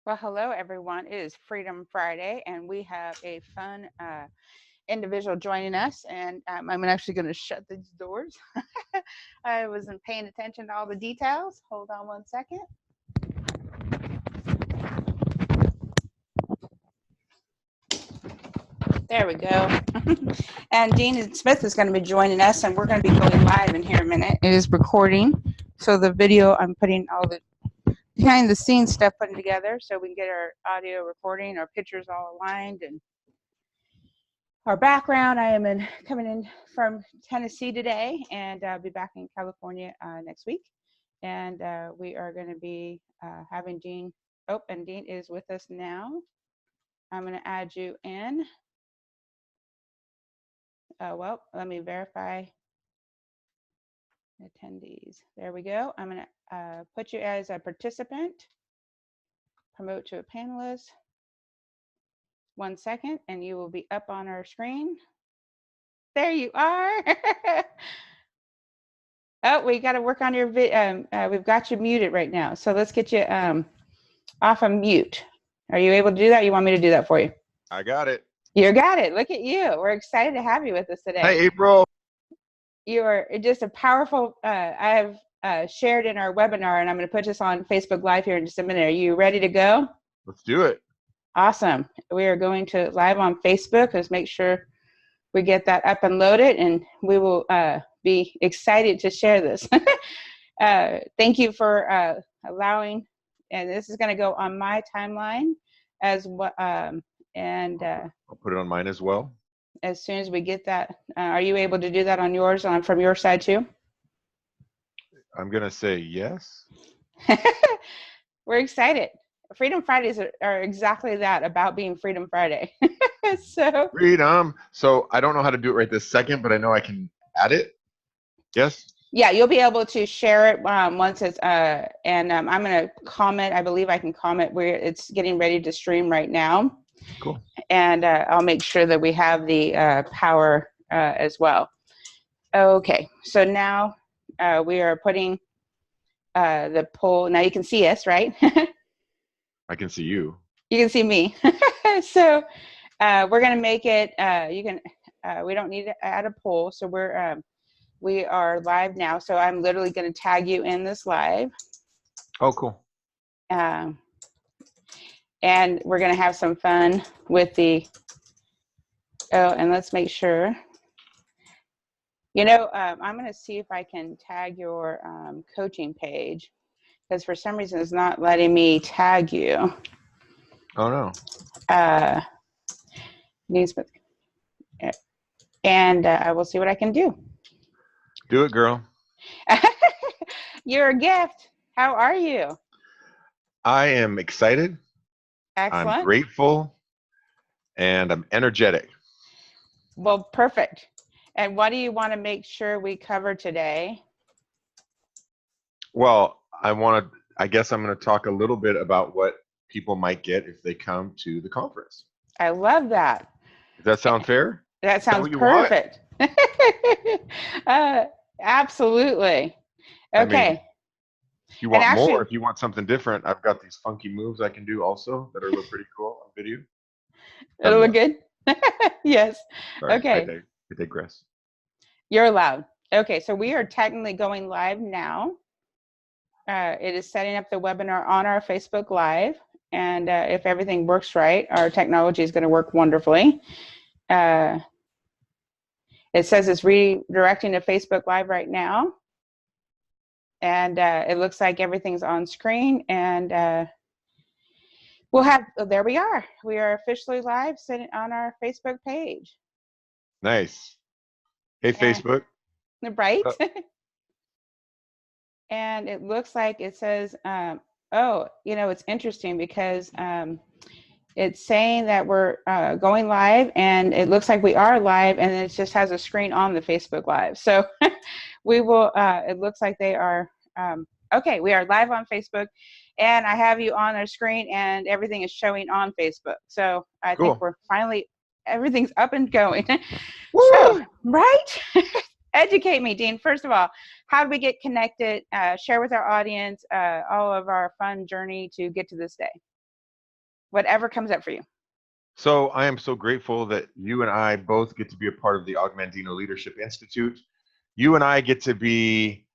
Well, hello everyone. It is Freedom Friday, and we have a fun individual joining us. And I'm actually going to shut these doors. I wasn't paying attention to all the details. Hold on one second. There we go. And Dean Smith is going to be joining us, and we're going to be going live in here in a minute. It is recording, so the video I'm putting all the behind the scenes stuff putting together, so we can get our audio recording, our pictures all aligned, and our background. I am coming in from Tennessee today, and I'll be back in California next week. And we are going to be having Dean. Oh, and Dean is with us now. I'm going to add you in. Well, let me verify attendees. There we go. I'm going to put you as a participant, promote to a panelist. 1 second, and you will be up on our screen. There you are. Oh, we got to work on your we've got you muted right now. So let's get you off of mute. Are you able to do that? You want me to do that for you? I got it. You got it. Look at you. We're excited to have you with us today. Hey, April. You are just a powerful, I have shared in our webinar, and I'm going to put this on Facebook Live here in just a minute. Are you ready to go? Let's do it. Awesome. We are going to live on Facebook. Let's make sure we get that up and loaded, and we will be excited to share this. Thank you for allowing, and this is going to go on my timeline as well. And I'll put it on mine as well. as soon as we get that, are you able to do that on yours, from your side too? I'm going to say yes. We're excited. Freedom Fridays are exactly that, about being Freedom Friday. So freedom. So I don't know how to do it right this second, but I know I can add it. Yes? Yeah, you'll be able to share it once it's, and I'm going to comment. I believe I can comment where it's getting ready to stream right now. Cool. And I'll make sure that we have the power as well. Okay, so now we are putting the poll. Now you can see us, right? I can see you. You can see me. So we're going to make it, we don't need to add a poll. So we are live now. So I'm literally going to tag you in this live. Oh, cool. And we're going to have some fun with the, and let's make sure. I'm going to see if I can tag your coaching page, because for some reason it's not letting me tag you. Oh, no. And I will see what I can do. Do it, girl. You're a gift. How are you? I am excited. Excellent. I'm grateful. And I'm energetic. Well, perfect. And what do you want to make sure we cover today? Well, I guess I'm going to talk a little bit about what people might get if they come to the conference. I love that. Does that sound fair? That sounds perfect. Absolutely. Okay. I mean, if you want more, if you want something different, I've got these funky moves I can do also that are look pretty cool on video. It'll look good. Yes. Sorry, okay. I digress. You're allowed. Okay, so we are technically going live now. It is setting up the webinar on our Facebook Live. And if everything works right, our technology is going to work wonderfully. It says it's redirecting to Facebook Live right now. And it looks like everything's on screen. And we'll have, there we are. We are officially live sitting on our Facebook page. Nice. Hey, Facebook. Right? And it looks like it says, it's interesting because it's saying that we're going live, and it looks like we are live, and it just has a screen on the Facebook Live. So we will, it looks like they are, okay, we are live on Facebook, and I have you on our screen, and everything is showing on Facebook. So I think we're finally, everything's up and going. So, right? Educate me, Dean. First of all, how do we get connected? Share with our audience all of our fun journey to get to this day. whatever comes up for you. So I am so grateful that you and I both get to be a part of the Augmandino Leadership Institute. You and I get to be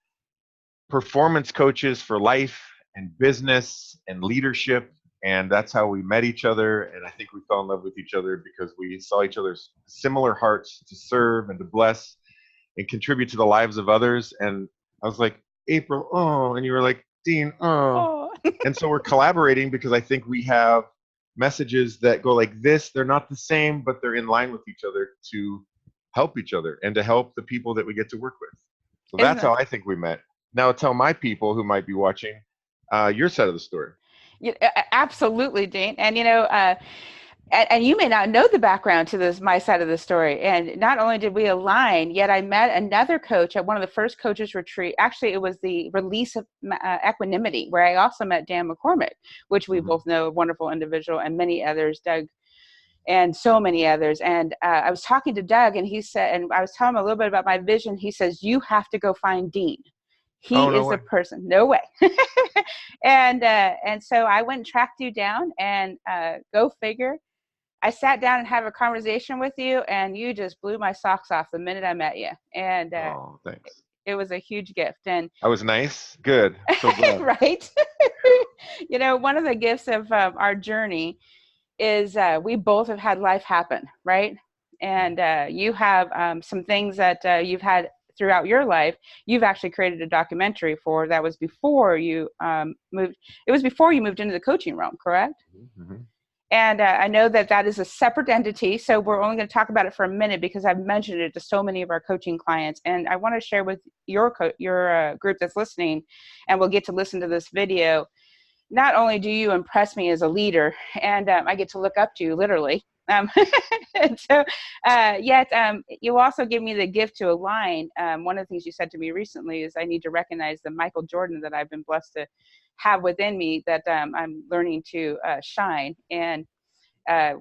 performance coaches for life and business and leadership. And that's how we met each other. And I think we fell in love with each other because we saw each other's similar hearts to serve and to bless and contribute to the lives of others. And I was like, April, oh, and you were like, Dean, oh. And so we're collaborating because I think we have messages that go like this. They're not the same, but they're in line with each other to help each other and to help the people that we get to work with. So that's how I think we met. Now tell my people who might be watching your side of the story. Yeah, absolutely, Dean. And and you may not know the background to this, my side of the story. And not only did we align, yet I met another coach at one of the first coaches retreat. Actually, it was the release of equanimity, where I also met Dan McCormick, which we both know, a wonderful individual, and many others, Doug, and so many others. And I was talking to Doug, and he said, and I was telling him a little bit about my vision. He says, you have to go find Dean. He is the person. No way. And so I went and tracked you down, and go figure. I sat down and had a conversation with you, and you just blew my socks off the minute I met you. And thanks. It was a huge gift. And I was nice. Good. So glad. Right. One of the gifts of our journey is we both have had life happen, right? And you have some things that you've had throughout your life. You've actually created a documentary for that was before you moved. It was before you moved into the coaching realm, correct? Mm-hmm. And I know that that is a separate entity. So we're only going to talk about it for a minute because I've mentioned it to so many of our coaching clients. And I want to share with your group that's listening, and we'll get to listen to this video. Not only do you impress me as a leader, and I get to look up to you literally, and so yet you also give me the gift to align. One of the things you said to me recently is I need to recognize the Michael Jordan that I've been blessed to have within me, that I'm learning to shine. And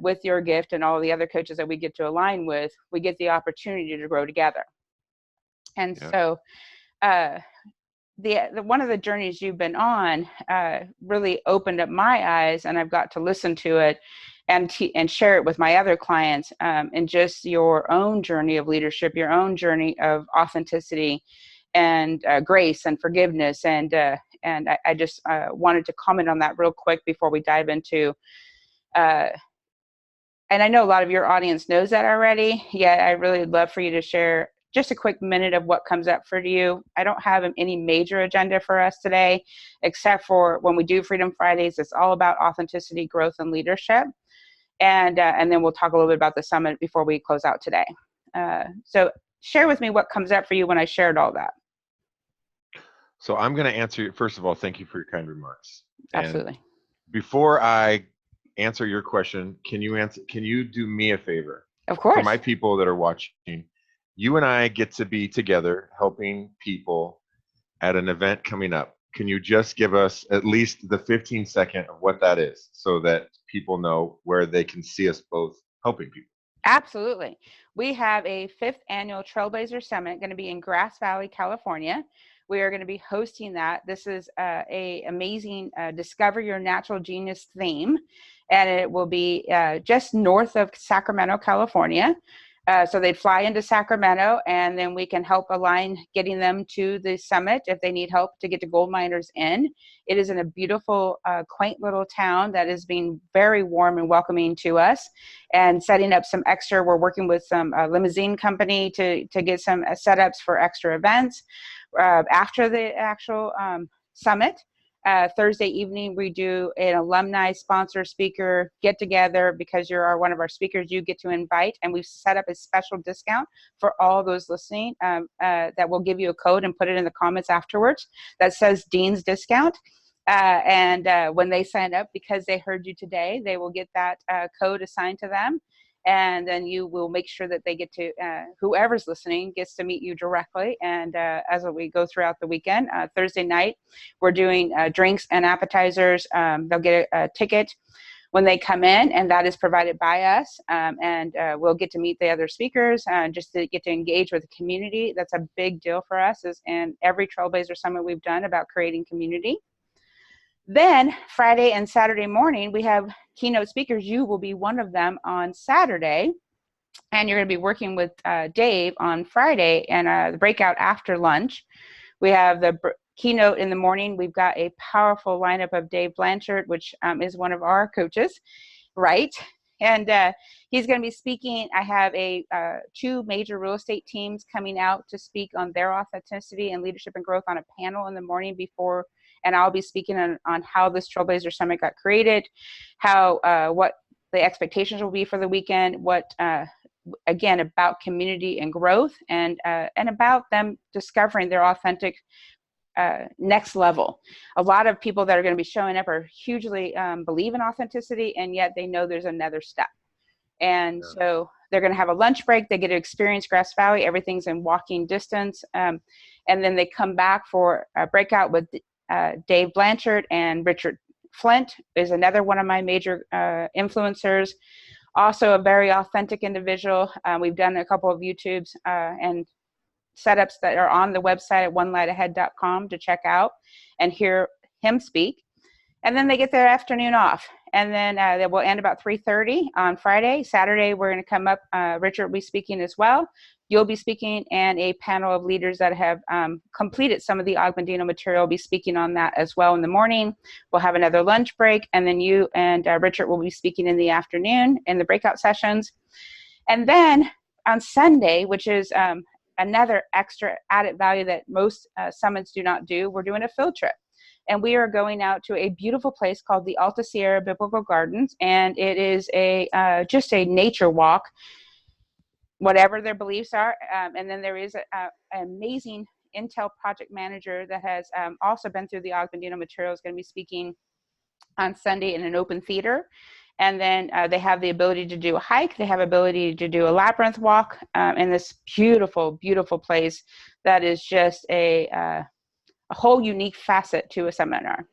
with your gift and all the other coaches that we get to align with, we get the opportunity to grow together. And so the one of the journeys you've been on really opened up my eyes, and I've got to listen to it and share it with my other clients, and just your own journey of leadership, your own journey of authenticity and grace and forgiveness. And I just wanted to comment on that real quick before we dive into and I know a lot of your audience knows that already, yet I really would love for you to share just a quick minute of what comes up for you. I don't have any major agenda for us today, except for when we do Freedom Fridays, it's all about authenticity, growth, and leadership. And then we'll talk a little bit about the summit before we close out today. So share with me what comes up for you when I shared all that. So I'm going to answer. First of all, thank you for your kind remarks. Absolutely. And before I answer your question, can you do me a favor? Of course. For my people that are watching, you and I get to be together helping people at an event coming up. Can you just give us at least the 15-second of what that is so that people know where they can see us both helping people? Absolutely. We have a 5th annual TrailBlazer Summit going to be in Grass Valley, California. We are going to be hosting that. This is a amazing Discover Your Natural Genius theme, and it will be just north of Sacramento, California. So they'd fly into Sacramento, and then we can help align getting them to the summit if they need help to get the Gold Miners in. It is in a beautiful, quaint little town that is being very warm and welcoming to us, and setting up some extra. We're working with some limousine company to get some setups for extra events after the actual summit. Thursday evening, we do an alumni sponsor speaker get together. Because you're one of our speakers, you get to invite, and we've set up a special discount for all those listening that will give you a code and put it in the comments afterwards that says Dean's discount. And when they sign up, because they heard you today, they will get that code assigned to them. And then you will make sure that they get to, whoever's listening gets to meet you directly. And as we go throughout the weekend, Thursday night, we're doing drinks and appetizers. They'll get a ticket when they come in, and that is provided by us. And we'll get to meet the other speakers, just to get to engage with the community. That's a big deal for us, and every TrailBlazer Summit we've done about creating community. Then Friday and Saturday morning, we have keynote speakers. You will be one of them on Saturday. And you're going to be working with Dave on Friday and the breakout after lunch. We have the keynote in the morning. We've got a powerful lineup of Dave Blanchard, which is one of our coaches, right? And he's going to be speaking. I have two major real estate teams coming out to speak on their authenticity and leadership and growth on a panel in the morning before, and I'll be speaking on how this TrailBlazer Summit got created, how what the expectations will be for the weekend, what again about community and growth, and about them discovering their authentic next level. A lot of people that are going to be showing up are hugely believe in authenticity, and yet they know there's another step. And so they're going to have a lunch break. They get to experience Grass Valley. Everything's in walking distance. And then they come back for a breakout with Dave Blanchard, and Richard Flint is another one of my major influencers. Also a very authentic individual. We've done a couple of YouTubes and setups that are on the website at onelightahead.com to check out and hear him speak. And then they get their afternoon off. And then they will end about 3:30 on Friday. Saturday, we're going to come up. Richard will be speaking as well. You'll be speaking, and a panel of leaders that have completed some of the Augmendino material will be speaking on that as well in the morning. We'll have another lunch break, and then you and Richard will be speaking in the afternoon in the breakout sessions. And then on Sunday, which is another extra added value that most summits do not do, we're doing a field trip. And we are going out to a beautiful place called the Alta Sierra Biblical Gardens. And it is just a nature walk, whatever their beliefs are. And then there is an amazing Intel project manager that has also been through the Augmendino materials, going to be speaking on Sunday in an open theater. And then they have the ability to do a hike. They have ability to do a labyrinth walk in this beautiful, beautiful place that is just a whole unique facet to a seminar.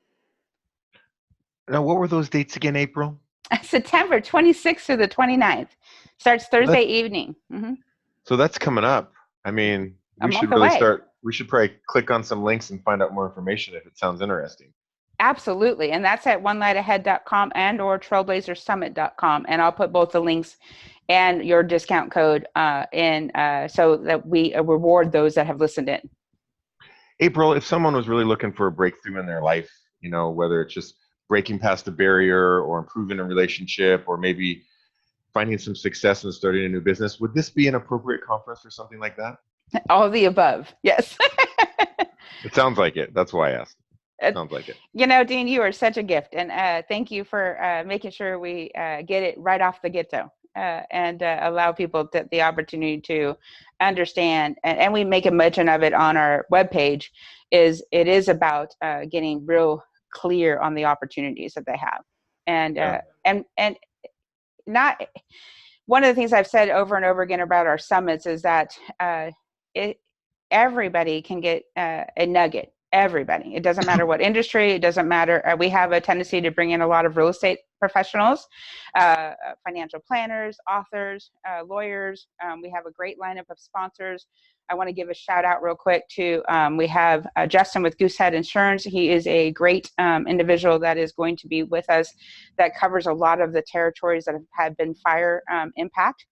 Now, what were those dates again, April? September 26th to the 29th. Starts Thursday evening. Mm-hmm. So that's coming up. I mean, we should really start. We should probably click on some links and find out more information if it sounds interesting. Absolutely. And that's at onelightahead.com and or trailblazersummit.com. And I'll put both the links and your discount code in so that we reward those that have listened in. April, if someone was really looking for a breakthrough in their life, you know, whether it's just breaking past a barrier or improving a relationship or maybe finding some success and starting a new business, would this be an appropriate conference for something like that? All of the above. Yes. It sounds like it. That's why I asked. Sounds like it. You know, Dean, you are such a gift. And thank you for making sure we get it right off the get-go and allow people the opportunity to understand. And we make a mention of it on our webpage. It is about getting real clear on the opportunities that they have. And not one of the things I've said over and over again about our summits is that everybody can get a nugget. Everybody. It doesn't matter what industry. It doesn't matter. We have a tendency to bring in a lot of real estate professionals, financial planners, authors, lawyers. We have a great lineup of sponsors. I want to give a shout out real quick to, we have Justin with Goosehead Insurance. He is a great individual that is going to be with us that covers a lot of the territories that have been fire impact.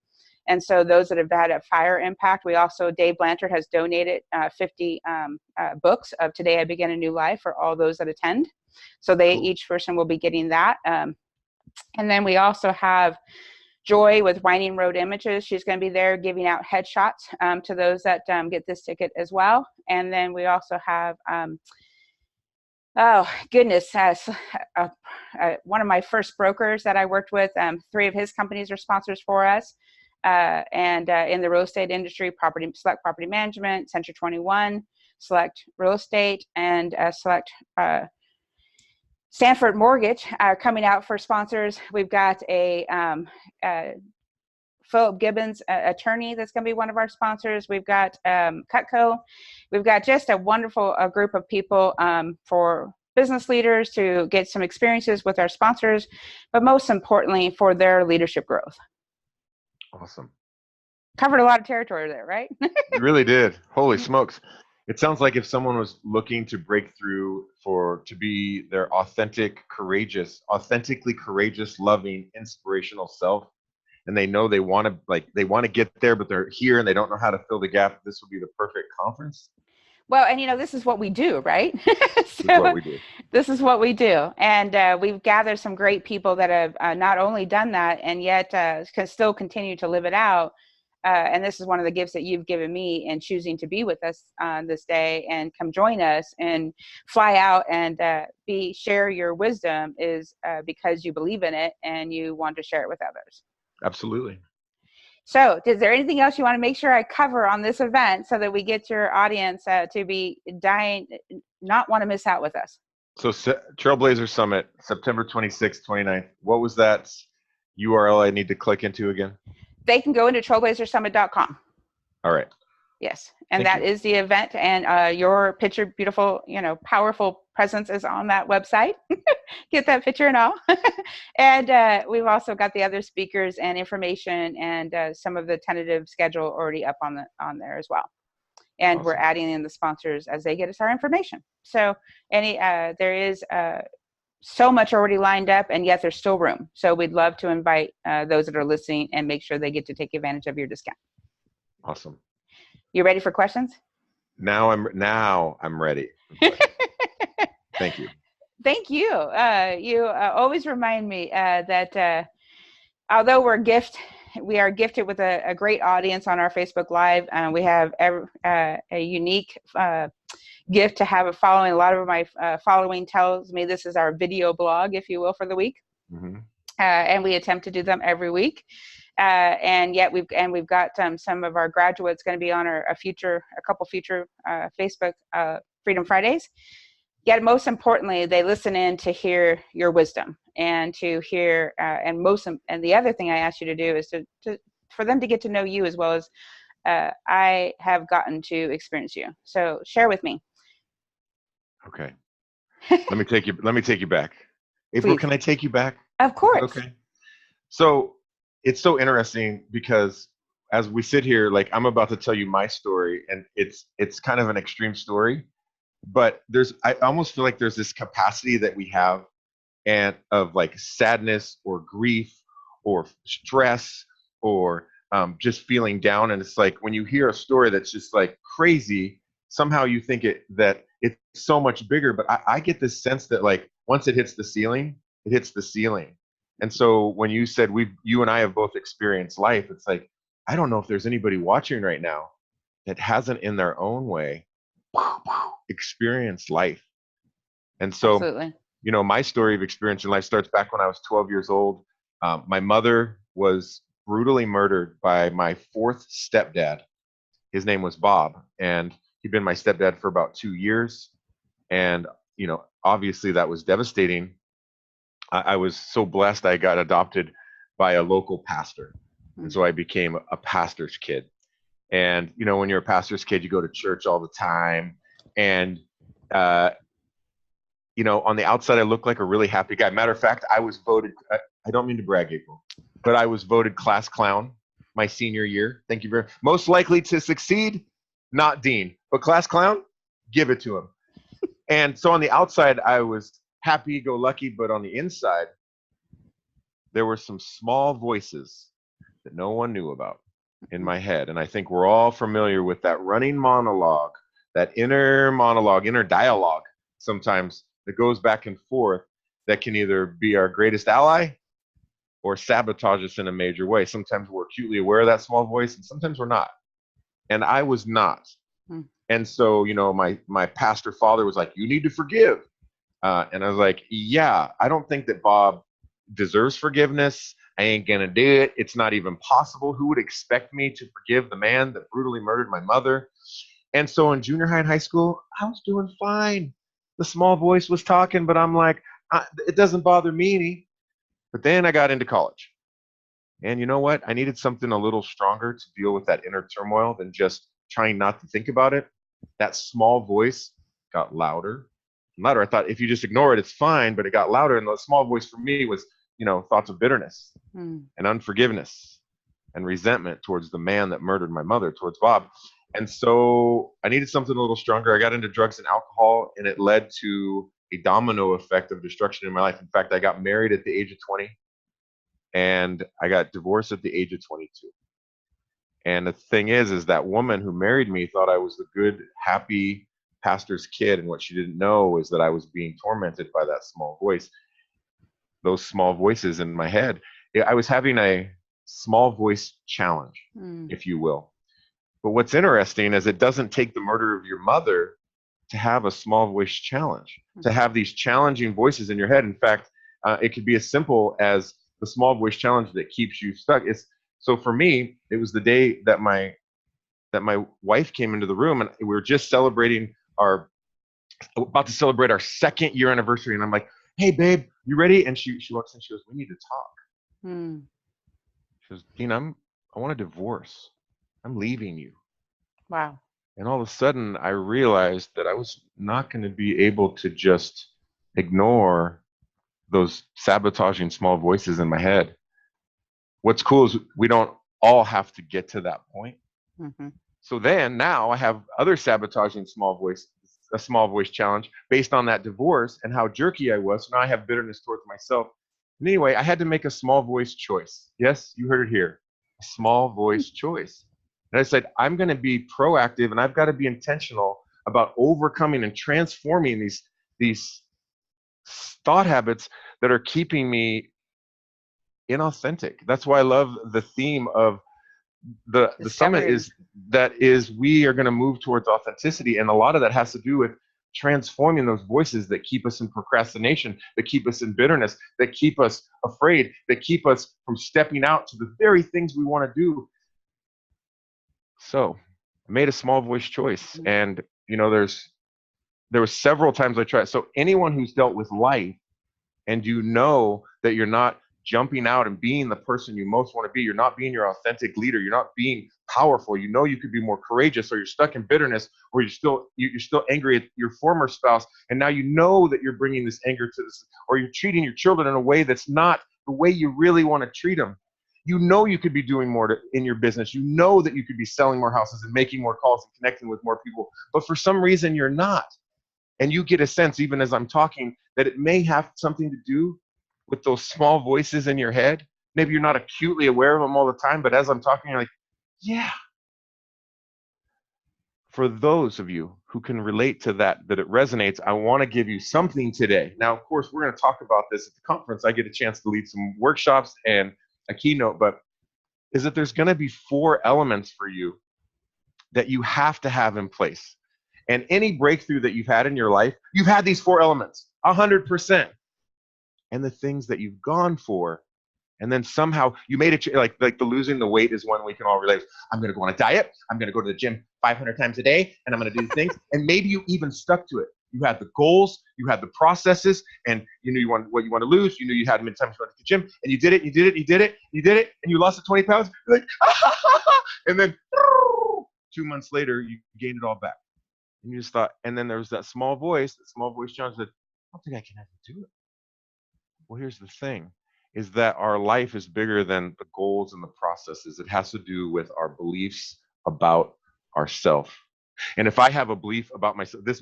And so those that have had a fire impact, we also, Dave Blanchard has donated 50 books of Today I Begin a New Life for all those that attend. So each person will be getting that. And then we also have Joy with Winding Road Images. She's going to be there giving out headshots to those that get this ticket as well. And then we also have, oh goodness, one of my first brokers that I worked with, 3 of his companies are sponsors for us. And in the real estate industry, Select Property Management, Century 21, Select Real Estate, and Select Stanford Mortgage are coming out for sponsors. We've got a Philip Gibbons attorney that's going to be one of our sponsors. We've got Cutco. We've got just a wonderful group of people for business leaders to get some experiences with our sponsors, but most importantly for their leadership growth. Awesome. Covered a lot of territory there, right? You really did. Holy smokes. It sounds like if someone was looking to break through to be their authentically courageous, loving, inspirational self, and they know they want to get there, but they're here and they don't know how to fill the gap, this would be the perfect conference. Well, and this is what we do, right? This is what So we do. this is what we do. And we've gathered some great people that have not only done that and yet can still continue to live it out. And this is one of the gifts that you've given me in choosing to be with us this day and come join us and fly out and share your wisdom is because you believe in it and you want to share it with others. Absolutely. So is there anything else you want to make sure I cover on this event so that we get your audience to be dying, not want to miss out with us? So TrailBlazer Summit, September 26th, 29th. What was that URL I need to click into again? They can go into trailblazersummit.com. All right. Yes. And Thank that you. is the event. And your picture, beautiful, powerful presence is on that website. Get that picture and all. And we've also got the other speakers and information and some of the tentative schedule already up on there as well. And Awesome. We're adding in the sponsors as they get us our information. So there is so much already lined up, and yet there's still room. So we'd love to invite those that are listening and make sure they get to take advantage of your discount. Awesome. You ready for questions? Now I'm ready. Thank you. Thank you. You always remind me that although we are gifted with a great audience on our Facebook Live. We have a unique gift to have a following. A lot of my following tells me this is our video blog, if you will, for the week. Mm-hmm. And we attempt to do them every week. And yet we've got some of our graduates going to be on a couple future Facebook Freedom Fridays. Yet most importantly, they listen in to hear your wisdom and to hear and the other thing I asked you to do is for them to get to know you as well as I have gotten to experience you. So share with me. Okay. Let me take you back. April, can I take you back? Of course. Okay. So it's so interesting because as we sit here, like I'm about to tell you my story, and it's kind of an extreme story, but I almost feel like there's this capacity that we have and of like sadness or grief or stress or just feeling down. And it's like when you hear a story that's just like crazy, somehow you think that it's so much bigger. But I get this sense that like once it hits the ceiling, it hits the ceiling. And so when you said you and I have both experienced life, it's like, I don't know if there's anybody watching right now that hasn't in their own way experienced life. And so, absolutely. My story of experiencing life starts back when I was 12 years old. My mother was brutally murdered by my fourth stepdad. His name was Bob, and he'd been my stepdad for about 2 years. And, obviously that was devastating. I was so blessed I got adopted by a local pastor. And so I became a pastor's kid. And, when you're a pastor's kid, you go to church all the time. And, on the outside, I look like a really happy guy. Matter of fact, I was voted, I don't mean to brag, April, but I was voted class clown my senior year. Thank you very much. Most likely to succeed, not dean, but class clown, give it to him. And so on the outside, I was happy-go-lucky, but on the inside, there were some small voices that no one knew about in my head. And I think we're all familiar with that running monologue, that inner monologue, inner dialogue sometimes that goes back and forth that can either be our greatest ally or sabotage us in a major way. Sometimes we're acutely aware of that small voice and sometimes we're not. And I was not. And so, my pastor father was like, you need to forgive. And I was like, yeah, I don't think that Bob deserves forgiveness. I ain't gonna do it. It's not even possible. Who would expect me to forgive the man that brutally murdered my mother? And so in junior high and high school, I was doing fine. The small voice was talking, but I'm like, it doesn't bother me any. But then I got into college. And you know what? I needed something a little stronger to deal with that inner turmoil than just trying not to think about it. That small voice got louder and louder. I thought if you just ignore it, it's fine, but it got louder. And the small voice for me was, thoughts of bitterness and unforgiveness and resentment towards the man that murdered my mother, towards Bob. And so I needed something a little stronger. I got into drugs and alcohol, and it led to a domino effect of destruction in my life. In fact, I got married at the age of 20, and I got divorced at the age of 22. And the thing is that woman who married me thought I was the good, happy pastor's kid. And what she didn't know is that I was being tormented by that small voice, those small voices in my head. I was having a small voice challenge, if you will. But what's interesting is it doesn't take the murder of your mother to have a small voice challenge, to have these challenging voices in your head. In fact, it could be as simple as the small voice challenge that keeps you stuck. It's so for me, it was the day that my wife came into the room, and we were just celebrating our about to celebrate our 2nd year anniversary, and I'm like, "Hey, babe, you ready?" And she walks in, she goes, "We need to talk." Mm. She goes, "Dean, I want a divorce. I'm leaving you." Wow. And all of a sudden, I realized that I was not going to be able to just ignore those sabotaging small voices in my head. What's cool is we don't all have to get to that point. Mm-hmm. So then now I have other sabotaging a small voice challenge based on that divorce and how jerky I was. So now I have bitterness towards myself. And anyway, I had to make a small voice choice. Yes, you heard it here. A small voice choice. And I said, I'm going to be proactive, and I've got to be intentional about overcoming and transforming these thought habits that are keeping me inauthentic. That's why I love the theme of the summit Discovering. is we are going to move towards authenticity, and a lot of that has to do with transforming those voices that keep us in procrastination, that keep us in bitterness, that keep us afraid, that keep us from stepping out to the very things we want to do. So I made a small voice choice, and there were several times I tried. So anyone who's dealt with life, and you know that you're not jumping out and being the person you most want to be, you're not being your authentic leader, you're not being powerful, you know you could be more courageous, or you're stuck in bitterness, or you're still angry at your former spouse, and now you know that you're bringing this anger to this, or you're treating your children in a way that's not the way you really want to treat them. You know you could be doing more in your business, you know that you could be selling more houses and making more calls and connecting with more people, but for some reason you're not. And you get a sense, even as I'm talking, that it may have something to do with those small voices in your head. Maybe you're not acutely aware of them all the time, but as I'm talking, you're like, yeah. For those of you who can relate to that it resonates, I want to give you something today. Now, of course, we're going to talk about this at the conference. I get a chance to lead some workshops and a keynote, but is that there's going to be 4 elements for you that you have to have in place. And any breakthrough that you've had in your life, you've had these 4 elements, 100%. And the things that you've gone for, and then somehow you made it, like the losing the weight is one we can all relate. I'm going to go on a diet. I'm going to go to the gym 500 times a day, and I'm going to do things. And maybe you even stuck to it. You had the goals, you had the processes, and you knew what you want to lose. You knew you had many times to go to the gym, and you did it, you did it, you did it, you did it, and you lost the 20 pounds. You're like, and then 2 months later, you gained it all back. And you just thought, and then there was that small voice challenge that, I don't think I can ever do it. Well, here's the thing, is that our life is bigger than the goals and the processes. It has to do with our beliefs about ourselves. And if I have a belief about myself, this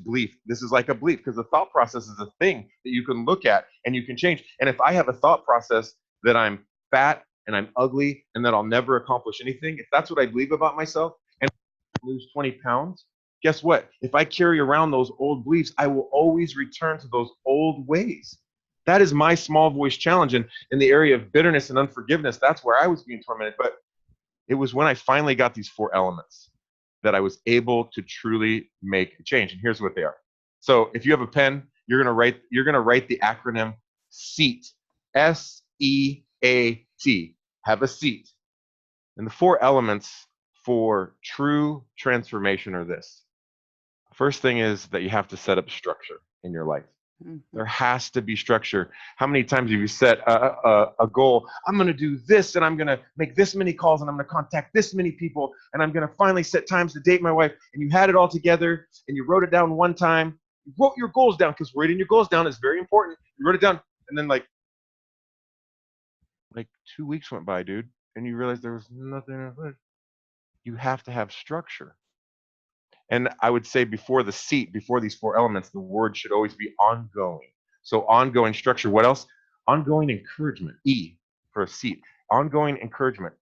is like a belief, because the thought process is a thing that you can look at and you can change. And if I have a thought process that I'm fat and I'm ugly and that I'll never accomplish anything, if that's what I believe about myself and I lose 20 pounds, guess what? If I carry around those old beliefs, I will always return to those old ways. That is my small voice challenge. And in the area of bitterness and unforgiveness, that's where I was being tormented. But it was when I finally got these 4 elements that I was able to truly make a change. And here's what they are. So if you have a pen, you're gonna write the acronym SEAT. SEAT. Have a seat. And the 4 elements for true transformation are this. First thing is that you have to set up structure in your life. There has to be structure. How many times have you set a goal? I'm going to do this, and I'm going to make this many calls, and I'm going to contact this many people, and I'm going to finally set times to date my wife. And you had it all together, and you wrote it down one time. You wrote your goals down, because writing your goals down is very important. You wrote it down, and then like 2 weeks went by, dude, and you realized there was nothing. You have to have structure. And I would say before the seat, before these four elements, the word should always be ongoing. So ongoing structure. What else? Ongoing encouragement. E for a seat. Ongoing encouragement.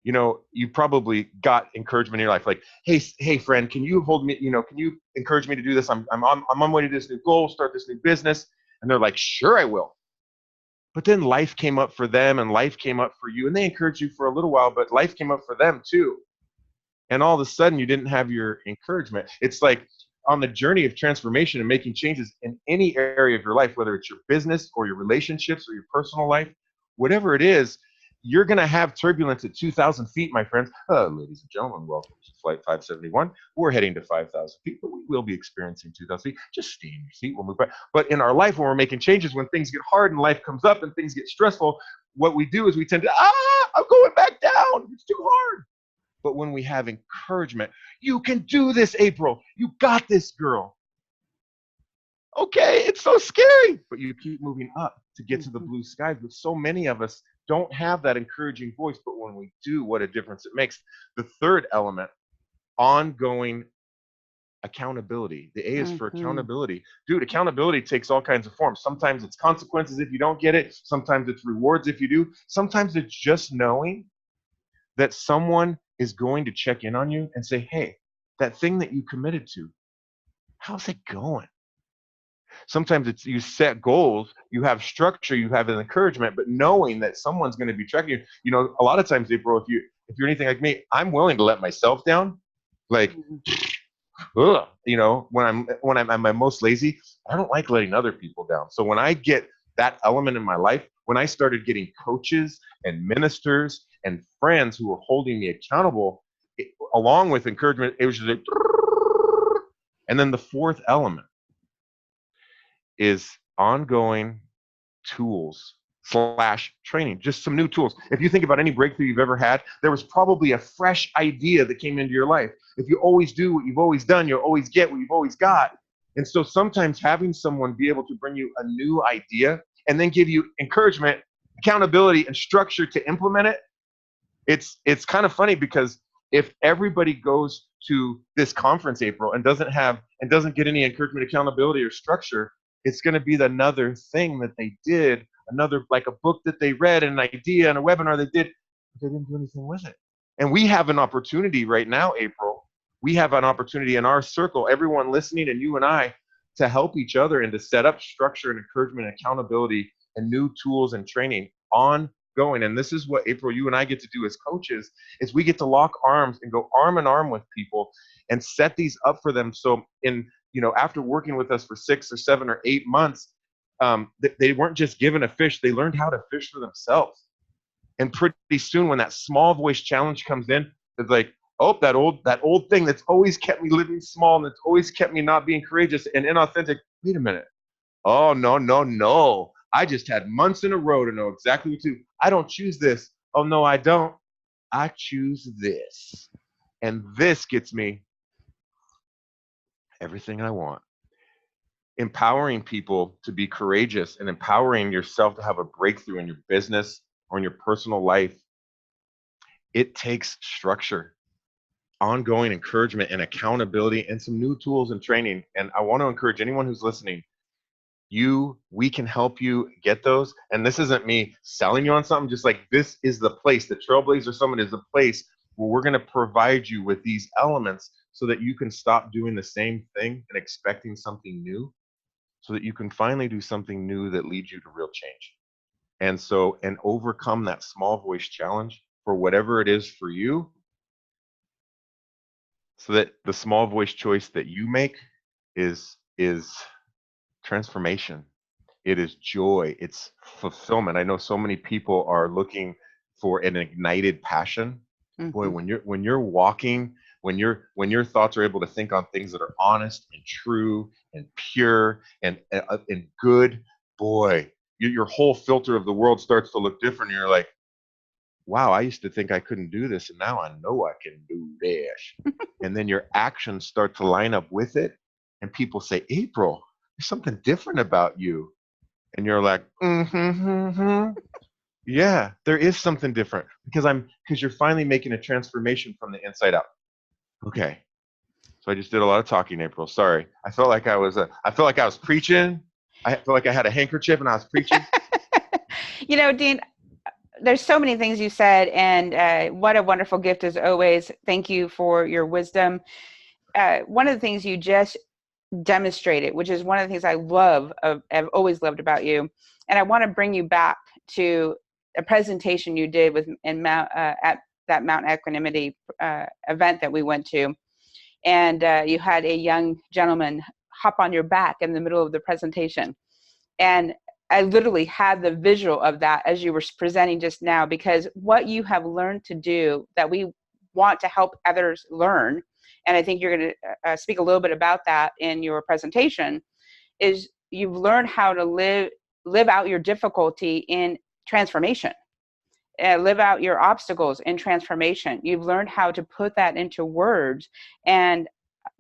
You know, you probably got encouragement in your life, like, hey, friend, can you hold me? You know, can you encourage me to do this? I'm on my way to this new goal, start this new business. And they're like, sure, I will. But then life came up for them, and life came up for you, and they encouraged you for a little while, but life came up for them too. And all of a sudden you didn't have your encouragement. It's like on the journey of transformation and making changes in any area of your life, whether it's your business or your relationships or your personal life, whatever it is, you're going to have turbulence at 2,000 feet, my friends. Ladies and gentlemen, welcome to Flight 571. We're heading to 5,000 feet, but we will be experiencing 2,000 feet. Just stay in your seat. We'll move back. But in our life, when we're making changes, when things get hard and life comes up and things get stressful, what we do is we tend to, I'm going back down. It's too hard. But when we have encouragement, you can do this, April. You got this, girl. Okay, it's so scary, but you keep moving up to get to the blue skies. But so many of us don't have that encouraging voice. But when we do, what a difference it makes. The third element, ongoing accountability. The A is for accountability. Dude, accountability takes all kinds of forms. Sometimes it's consequences if you don't get it. Sometimes it's rewards if you do. Sometimes it's just knowing that someone is going to check in on you and say, hey, that thing that you committed to, how's it going? Sometimes it's you set goals, you have structure, you have an encouragement, but knowing that someone's going to be tracking you. You know, a lot of times, April, if you're anything like me, I'm willing to let myself down. Like, you know, when I'm at my most lazy, I don't like letting other people down. So when I get that element in my life, when I started getting coaches and ministers and friends who were holding me accountable, along with encouragement, it was just like, and then the fourth element is ongoing tools / training, just some new tools. If you think about any breakthrough you've ever had, there was probably a fresh idea that came into your life. If you always do what you've always done, you'll always get what you've always got. And so sometimes having someone be able to bring you a new idea and then give you encouragement, accountability, and structure to implement it, it's kind of funny, because if everybody goes to this conference, April, and doesn't get any encouragement, accountability, or structure, it's going to be another thing that they did, another, like a book that they read, an idea, and a webinar they did, but they didn't do anything with it. And we have an opportunity right now, April. We have an opportunity in our circle, everyone listening and you and I, to help each other and to set up structure and encouragement and accountability and new tools and training ongoing. And this is what, April, you and I get to do as coaches, is we get to lock arms and go arm in arm with people and set these up for them. So after working with us for 6 or 7 or 8 months, they weren't just given a fish, they learned how to fish for themselves. And pretty soon, when that small voice challenge comes in, it's like, oh, that old thing that's always kept me living small and that's always kept me not being courageous and inauthentic. Wait a minute. Oh, no. I just had months in a row to know exactly what to do. I don't choose this. Oh, no, I don't. I choose this. And this gets me everything I want. Empowering people to be courageous and empowering yourself to have a breakthrough in your business or in your personal life, it takes structure, ongoing encouragement and accountability, and some new tools and training. And I want to encourage anyone who's listening, we can help you get those. And this isn't me selling you on something, just like this is the place. The TrailBlazer Summit is the place where we're going to provide you with these elements so that you can stop doing the same thing and expecting something new, so that you can finally do something new that leads you to real change. And overcome that small voice challenge for whatever it is for you, so that the small voice choice that you make is transformation. It is joy. It's fulfillment. I know so many people are looking for an ignited passion. Boy, when you're walking, when your thoughts are able to think on things that are honest and true and pure and good, boy, your whole filter of the world starts to look different. And you're like, wow, I used to think I couldn't do this, and now I know I can do this. And then your actions start to line up with it, and people say, April, there's something different about you. And you're like, yeah, there is something different, because you're finally making a transformation from the inside out. Okay, So I just did a lot of talking, April. Sorry. I felt like I was preaching. I felt like I had a handkerchief and I was preaching. Dean, there's so many things you said, and what a wonderful gift as always. Thank you for your wisdom. One of the things you just demonstrated, which is one of the things I've always loved about you, and I want to bring you back to a presentation you did at that Mount Equanimity event that we went to, and you had a young gentleman hop on your back in the middle of the presentation, and I literally had the visual of that as you were presenting just now, because what you have learned to do that we want to help others learn, and I think you're going to speak a little bit about that in your presentation, is you've learned how to live out your difficulty in transformation, live out your obstacles in transformation. You've learned how to put that into words and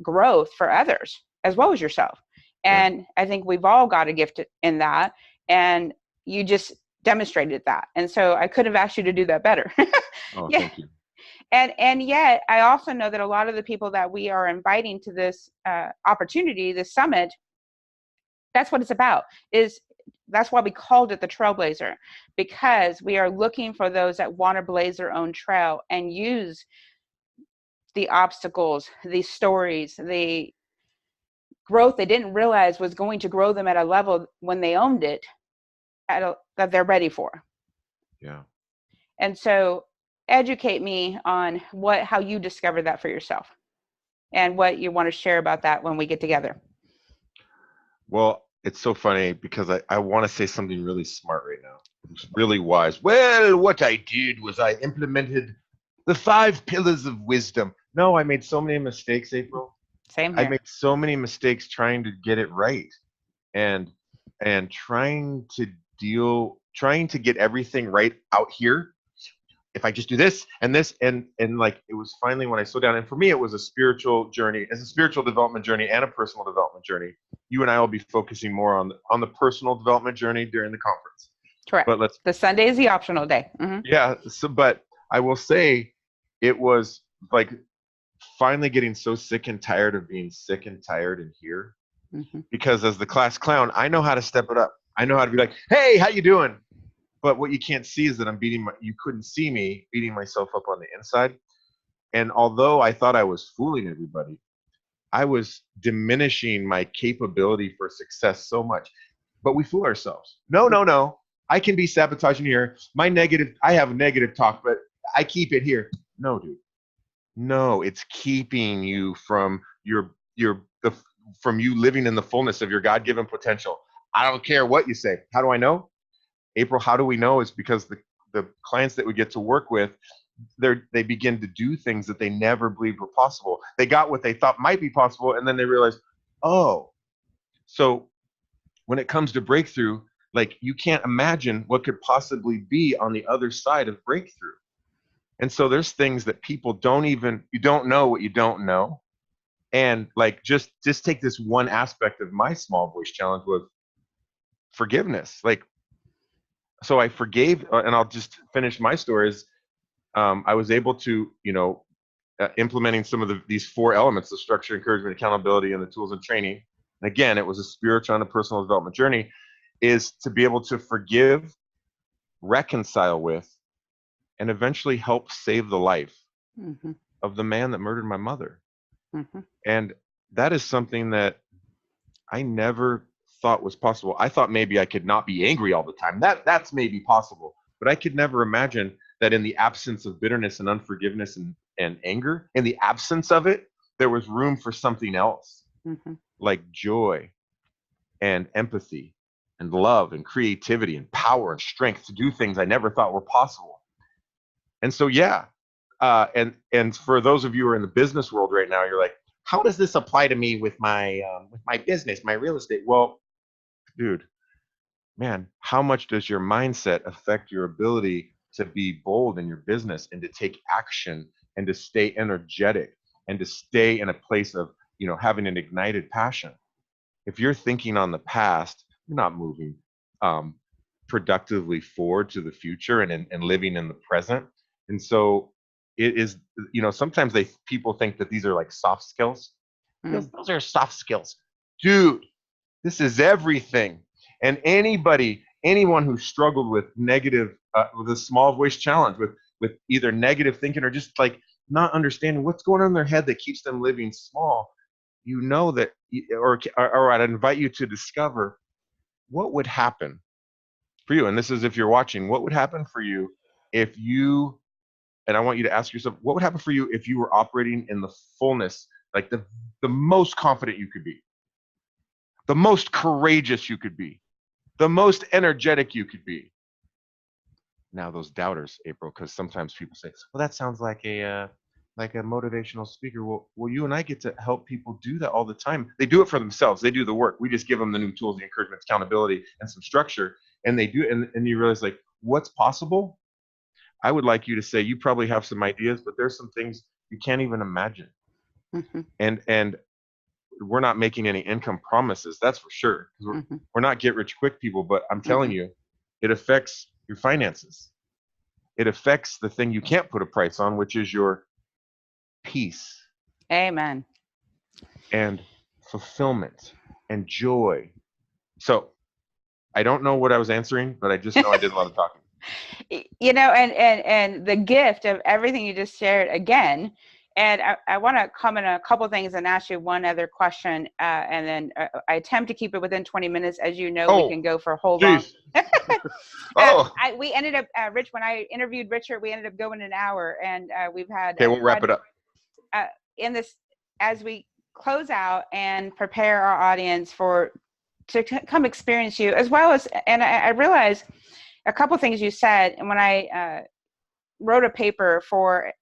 growth for others as well as yourself. Yeah. And I think we've all got a gift in that. And you just demonstrated that. And so I could have asked you to do that better. Oh, Yeah. thank you. And yet I also know that a lot of the people that we are inviting to this opportunity, this summit, that's what it's about. That's why we called it the Trailblazer, because we are looking for those that want to blaze their own trail and use the obstacles, the stories, the growth they didn't realize was going to grow them at a level when they owned it that they're ready for. Yeah. And so educate me on how you discovered that for yourself and what you want to share about that when we get together. Well, it's so funny because I want to say something really smart right now. It's really wise. Well, what I did was I implemented the 5 pillars of wisdom. No, I made so many mistakes, April. Same I here. made so many mistakes trying to get it right, and trying to get everything right out here. If I just do this and this and like, it was finally when I slowed down. And for me, it was a spiritual journey, as a spiritual development journey and a personal development journey. You and I will be focusing more on the personal development journey during the conference. Correct. But let's The Sunday is the optional day. Mm-hmm. Yeah. So, but I will say, it was like finally getting so sick and tired of being sick and tired in here, Mm-hmm. because as the class clown, I know how to step it up. I know how to be like, hey, how you doing? But what you can't see is that you couldn't see me beating myself up on the inside. And although I thought I was fooling everybody, I was diminishing my capability for success so much. But we fool ourselves. No, no, no. I can be sabotaging here. I have negative talk, but I keep it here. No, dude. No, it's keeping you from you living in the fullness of your God-given potential. I don't care what you say. How do I know? April, how do we know? Is because the clients that we get to work with, they begin to do things that they never believed were possible. They got what they thought might be possible, and then they realize, oh, so when it comes to breakthrough, like, you can't imagine what could possibly be on the other side of breakthrough. And so there's things that you don't know what you don't know. And like, just take this one aspect of my small voice challenge was forgiveness. Like, so I forgave, and I'll just finish my stories. I was able to, implementing some of these 4 elements: the structure, encouragement, accountability, and the tools and training. And again, it was a spiritual and a personal development journey, is to be able to forgive, reconcile with, and eventually help save the life Mm-hmm. of the man that murdered my mother. Mm-hmm. And that is something that I never thought was possible. I thought maybe I could not be angry all the time. That's maybe possible. But I could never imagine that in the absence of bitterness and unforgiveness and anger, in the absence of it, there was room for something else, Mm-hmm. like joy and empathy and love and creativity and power and strength to do things I never thought were possible. And so, yeah. And for those of you who are in the business world right now, you're like, how does this apply to me with my business, my real estate? Well, dude, man, how much does your mindset affect your ability to be bold in your business and to take action and to stay energetic and to stay in a place of, having an ignited passion? If you're thinking on the past, you're not moving um, productively forward to the future and living in the present. And so it is, sometimes people think that these are like soft skills. Those are soft skills. Dude, this is everything. And anyone who struggled with negative, with a small voice challenge, with either negative thinking or just like not understanding what's going on in their head that keeps them living small, you know that, or I'd invite you to discover what would happen for you. And this is if you're watching, what would happen for you if you, and I want you to ask yourself, what would happen for you if you were operating in the fullness, like the most confident you could be, the most courageous you could be, the most energetic you could be. Now those doubters, April, because sometimes people say, well, that sounds like a motivational speaker. Well, you and I get to help people do that all the time. They do it for themselves. They do the work. We just give them the new tools, the encouragement, accountability, and some structure. And they do, and you realize like what's possible. I would like you to say you probably have some ideas, but there's some things you can't even imagine. And we're not making any income promises, that's for sure. We're not get rich quick people, but I'm telling you, it affects your finances. It affects the thing you can't put a price on, which is your peace. Amen. And fulfillment and joy. So I don't know what I was answering, but I just know I did a lot of talking. You know, and the gift of everything you just shared again. And I want to comment on a couple of things and ask you one other question. And then I attempt to keep it within 20 minutes. As you know, we can go for a whole long. We ended up, Rich, when I interviewed Richard, we ended up going an hour, and we've had. Okay, we'll wrap it up. In this, as we close out and prepare our audience to come experience you, as well as, and I realized a couple of things you said. And when I wrote a paper for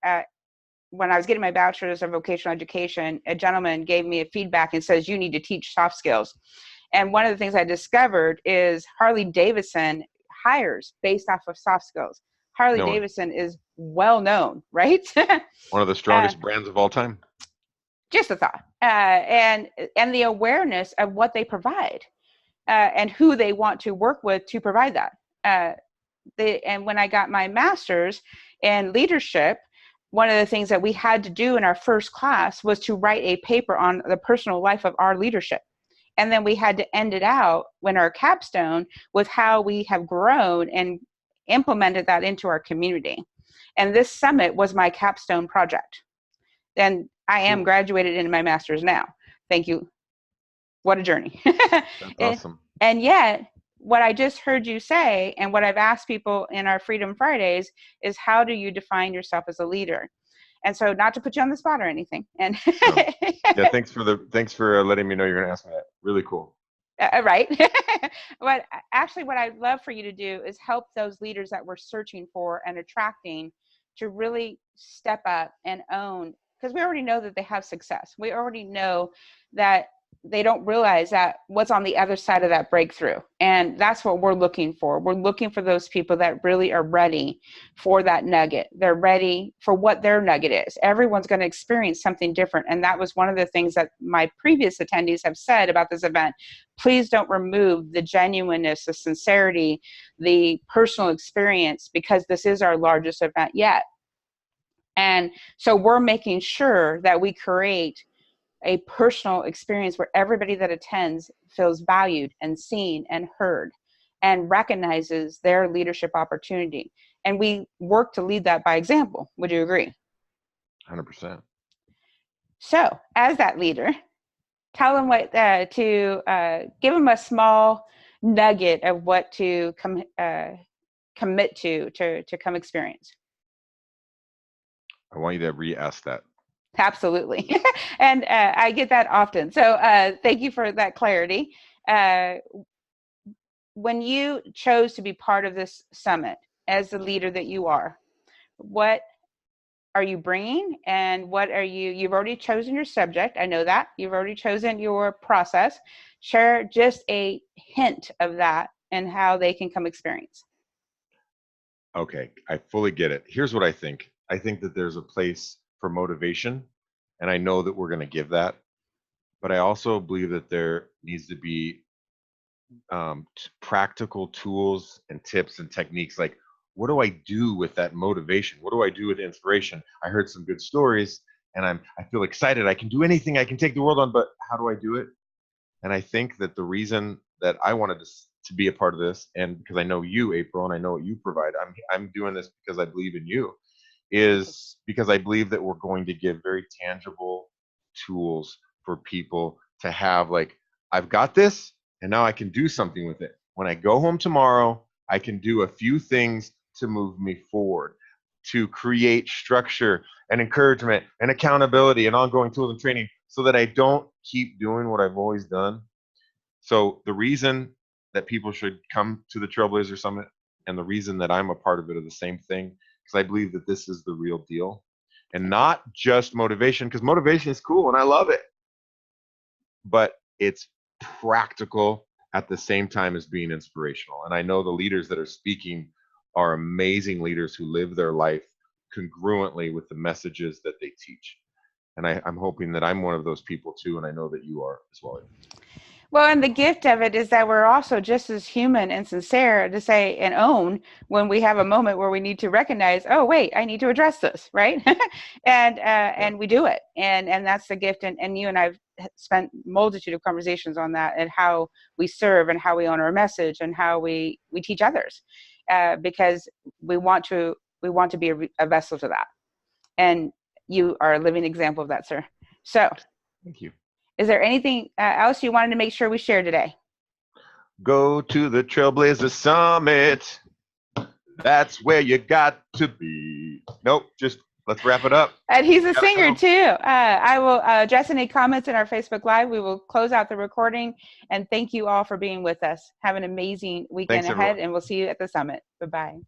when I was getting my bachelor's of vocational education, a gentleman gave me a feedback and says, you need to teach soft skills. And one of the things I discovered is Harley Davidson hires based off of soft skills. Harley Davidson is well known, right? One of the strongest brands of all time. Just a thought. And the awareness of what they provide and who they want to work with to provide that. And when I got my master's in leadership, one of the things that we had to do in our first class was to write a paper on the personal life of our leadership. And then we had to end it out when our capstone with how we have grown and implemented that into our community. And this summit was my capstone project. And I am graduated into my master's now. Thank you. What a journey. That's awesome. And yet, what I just heard you say, and what I've asked people in our Freedom Fridays, is how do you define yourself as a leader? And so, not to put you on the spot or anything. And yeah, thanks for letting me know you're going to ask me that. Really cool. Right. But actually, what I'd love for you to do is help those leaders that we're searching for and attracting to really step up and own, because we already know that they have success. We already know that they don't realize that what's on the other side of that breakthrough. And that's what we're looking for. We're looking for those people that really are ready for that nugget. They're ready for what their nugget is. Everyone's going to experience something different. And that was one of the things that my previous attendees have said about this event. Please don't remove the genuineness, the sincerity, the personal experience, because this is our largest event yet. And so we're making sure that we create a personal experience where everybody that attends feels valued and seen and heard and recognizes their leadership opportunity. And we work to lead that by example. Would you agree? 100%. So as that leader, tell them what give them a small nugget of what to commit to come experience. I want you to re-ask that. Absolutely. And I get that often. So thank you for that clarity. When you chose to be part of this summit as the leader that you are, what are you bringing, and what are you've already chosen your subject. I know that you've already chosen your process. Share just a hint of that and how they can come experience. Okay. I fully get it. Here's what I think. I think that there's a place for motivation, and I know that we're going to give that, but I also believe that there needs to be practical tools and tips and techniques. Like, what do I do with that motivation? What do I do with inspiration? I heard some good stories, and I feel excited. I can do anything. I can take the world on, but how do I do it? And I think that the reason that I wanted to be a part of this, and because I know you, April, and I know what you provide, I'm doing this because I believe in you, is because I believe that we're going to give very tangible tools for people to have, like, I've got this and now I can do something with it. When I go home tomorrow, I can do a few things to move me forward, to create structure and encouragement and accountability and ongoing tools and training so that I don't keep doing what I've always done. So the reason that people should come to the Trailblazer Summit, and the reason that I'm a part of it, are the same thing, because I believe that this is the real deal, and not just motivation, because motivation is cool and I love it, but it's practical at the same time as being inspirational. And I know the leaders that are speaking are amazing leaders who live their life congruently with the messages that they teach. And I'm hoping that I'm one of those people too, and I know that you are as well. Well, and the gift of it is that we're also just as human and sincere to say and own when we have a moment where we need to recognize, oh, wait, I need to address this, right? And we do it. And that's the gift. And you and I've spent multitude of conversations on that, and how we serve and how we own our message and how we teach others, because we want to be a vessel to that. And you are a living example of that, sir. So Thank you. is there anything else you wanted to make sure we share today? Go to the Trailblazer Summit. That's where you got to be. Nope, just let's wrap it up. And he's a singer Go. too. I will address any comments in our Facebook Live. We will close out the recording. And thank you all for being with us. Have an amazing weekend Thanks, ahead, everyone. and we'll see you at the summit. Bye-bye.